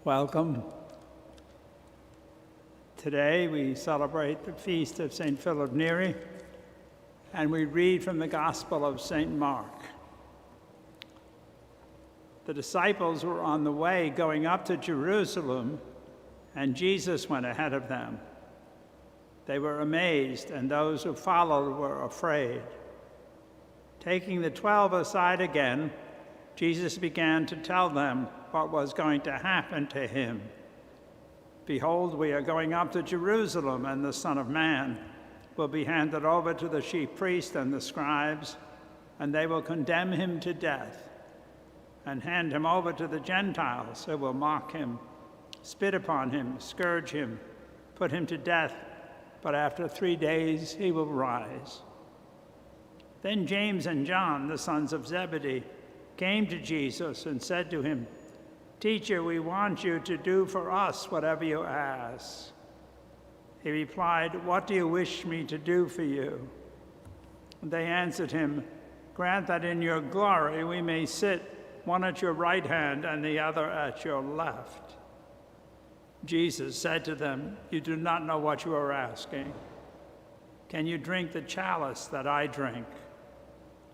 Welcome. Today we celebrate the feast of St. Philip Neri, and we read from the Gospel of St. Mark. The disciples were on the way going up to Jerusalem, and Jesus went ahead of them. They were amazed, and those who followed were afraid. Taking the 12 aside again, Jesus began to tell them what was going to happen to him. Behold, we are going up to Jerusalem, and the Son of Man will be handed over to the chief priests and the scribes, and they will condemn him to death and hand him over to the Gentiles, who will mock him, spit upon him, scourge him, put him to death, but after 3 days he will rise. Then James and John, the sons of Zebedee, came to Jesus and said to him, "Teacher, we want you to do for us whatever you ask." He replied, "What do you wish me to do for you?" And they answered him, "Grant that in your glory we may sit, one at your right hand and the other at your left." Jesus said to them, "You do not know what you are asking. Can you drink the chalice that I drink,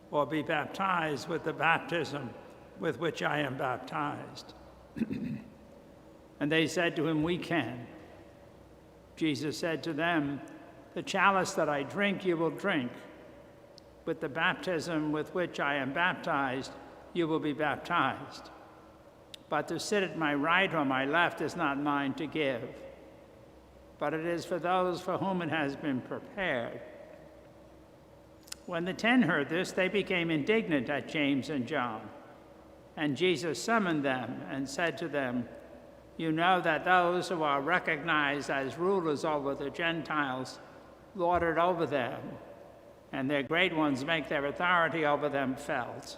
or be baptized with the baptism with which I am baptized?" And they said to him, "We can." Jesus said to them, "The chalice that I drink you will drink. With the baptism with which I am baptized, you will be baptized. But to sit at my right or my left is not mine to give, but it is for those for whom it has been prepared." When the 10 heard this, they became indignant at James and John. And Jesus summoned them and said to them, "You know that those who are recognized as rulers over the Gentiles lord it over them, and their great ones make their authority over them felt.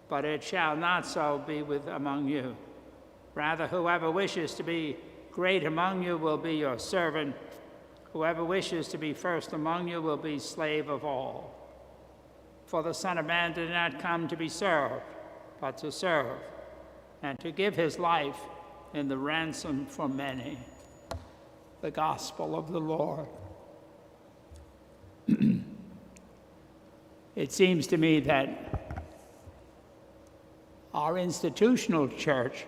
But it shall not so be among you. Rather, whoever wishes to be great among you will be your servant. Whoever wishes to be first among you will be slave of all. For the Son of Man did not come to be served, but to serve, and to give his life in the ransom for many." The Gospel of the Lord. It seems to me that our institutional church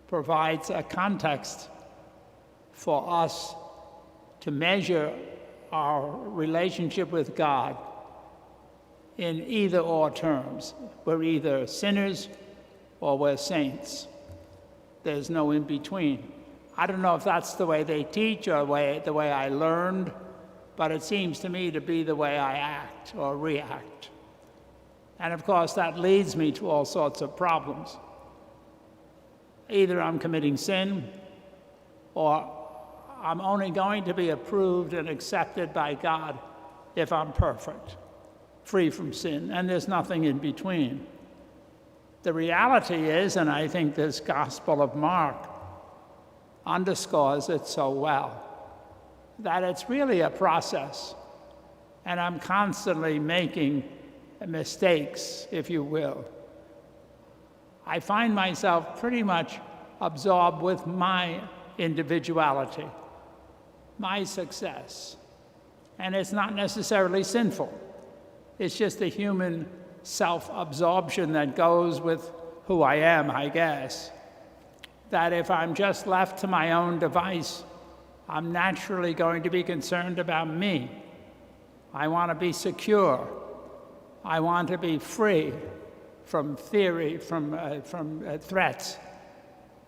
provides a context for us to measure our relationship with God in either or terms. We're either sinners or we're saints. There's no in between. I don't know if that's the way they teach or the way I learned, but it seems to me to be the way I act or react. And of course, that leads me to all sorts of problems. Either I'm committing sin, or I'm only going to be approved and accepted by God if I'm perfect, free from sin, and there's nothing in between. The reality is, and I think this Gospel of Mark underscores it so well, that it's really a process, and I'm constantly making mistakes, if you will. I find myself pretty much absorbed with my individuality, my success. And it's not necessarily sinful. It's just a human self-absorption that goes with who I am, I guess. That if I'm just left to my own device, I'm naturally going to be concerned about me. I want to be secure. I want to be free from theory, from threats.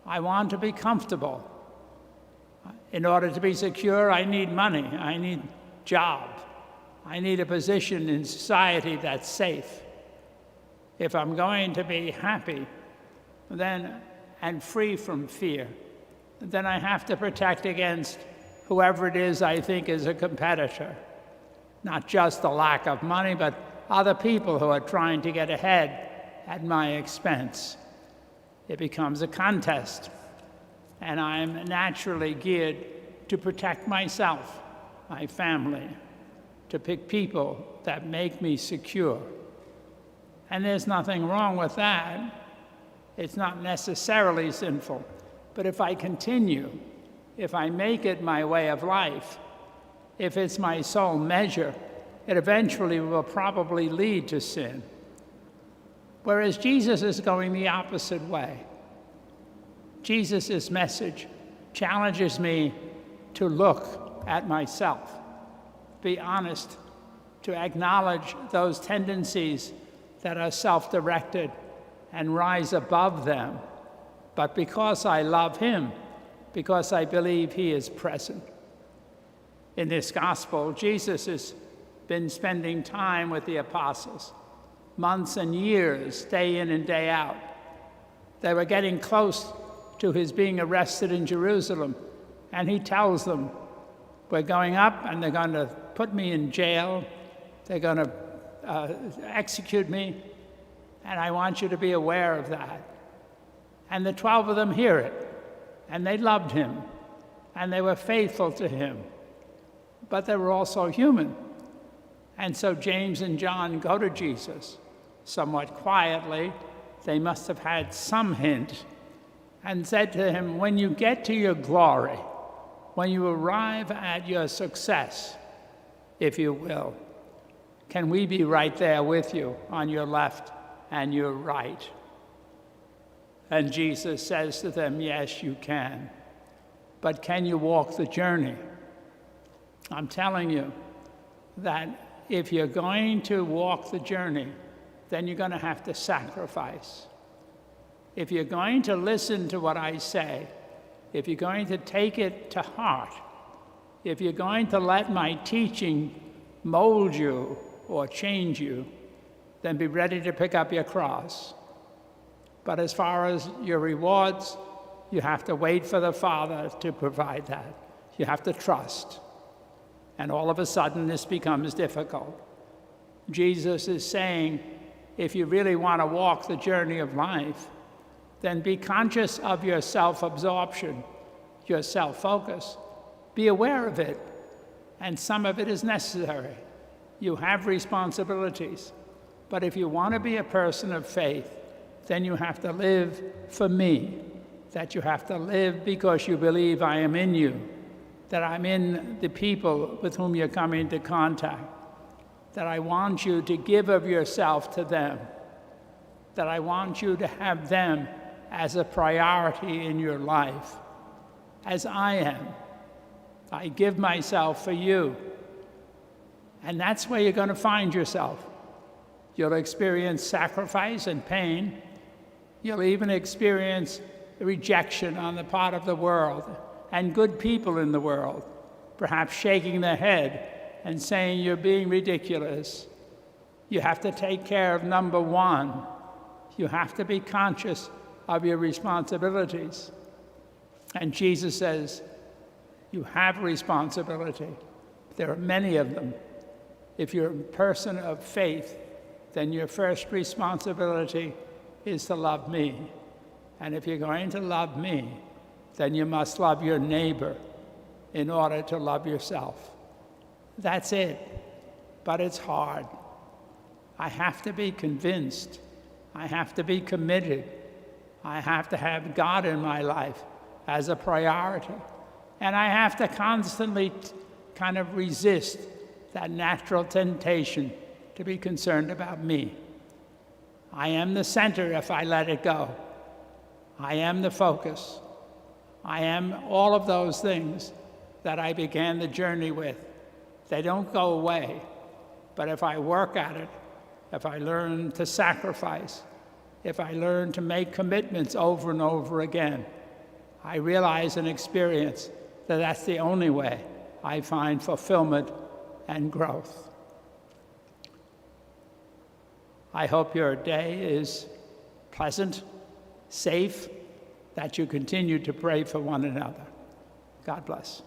I want to be comfortable. In order to be secure, I need money. I need a job. I need a position in society that's safe. If I'm going to be happy, then and free from fear, then I have to protect against whoever it is I think is a competitor. Not just the lack of money, but other people who are trying to get ahead at my expense. It becomes a contest, and I'm naturally geared to protect myself, my family, to pick people that make me secure. And there's nothing wrong with that. It's not necessarily sinful, but if I continue, if I make it my way of life, if it's my sole measure, it eventually will probably lead to sin. Whereas Jesus is going the opposite way. Jesus' message challenges me to look at myself, be honest, to acknowledge those tendencies that are self-directed and rise above them. But because I love him, because I believe he is present. In this gospel, Jesus has been spending time with the apostles, months and years, day in and day out. They were getting close to his being arrested in Jerusalem, and he tells them, we're going up and they're going to put me in jail, they're going to execute me, and I want you to be aware of that. And the 12 of them hear it, and they loved him, and they were faithful to him, but they were also human. And so James and John go to Jesus somewhat quietly. They must have had some hint, and said to him, when you get to your glory, when you arrive at your success, if you will, can we be right there with you on your left and your right? And Jesus says to them, yes, you can. But can you walk the journey? I'm telling you that if you're going to walk the journey, then you're going to have to sacrifice. If you're going to listen to what I say, if you're going to take it to heart, if you're going to let my teaching mold you or change you, then be ready to pick up your cross. But as far as your rewards, you have to wait for the Father to provide that. You have to trust. And all of a sudden, this becomes difficult. Jesus is saying, if you really want to walk the journey of life, then be conscious of your self-absorption, your self-focus. Be aware of it, and some of it is necessary. You have responsibilities. But if you want to be a person of faith, then you have to live for me, that you have to live because you believe I am in you, that I'm in the people with whom you're coming into contact, that I want you to give of yourself to them, that I want you to have them as a priority in your life, as I am. I give myself for you. And that's where you're going to find yourself. You'll experience sacrifice and pain. You'll even experience rejection on the part of the world and good people in the world, perhaps shaking their head and saying you're being ridiculous. You have to take care of number one. You have to be conscious of your responsibilities. And Jesus says, you have responsibility. There are many of them. If you're a person of faith, then your first responsibility is to love me. And if you're going to love me, then you must love your neighbor in order to love yourself. That's it. But it's hard. I have to be convinced. I have to be committed. I have to have God in my life as a priority. And I have to constantly kind of resist that natural temptation to be concerned about me. I am the center if I let it go. I am the focus. I am all of those things that I began the journey with. They don't go away. But if I work at it, if I learn to sacrifice, if I learn to make commitments over and over again, I realize and experience that that's the only way I find fulfillment and growth. I hope your day is pleasant, safe, that you continue to pray for one another. God bless.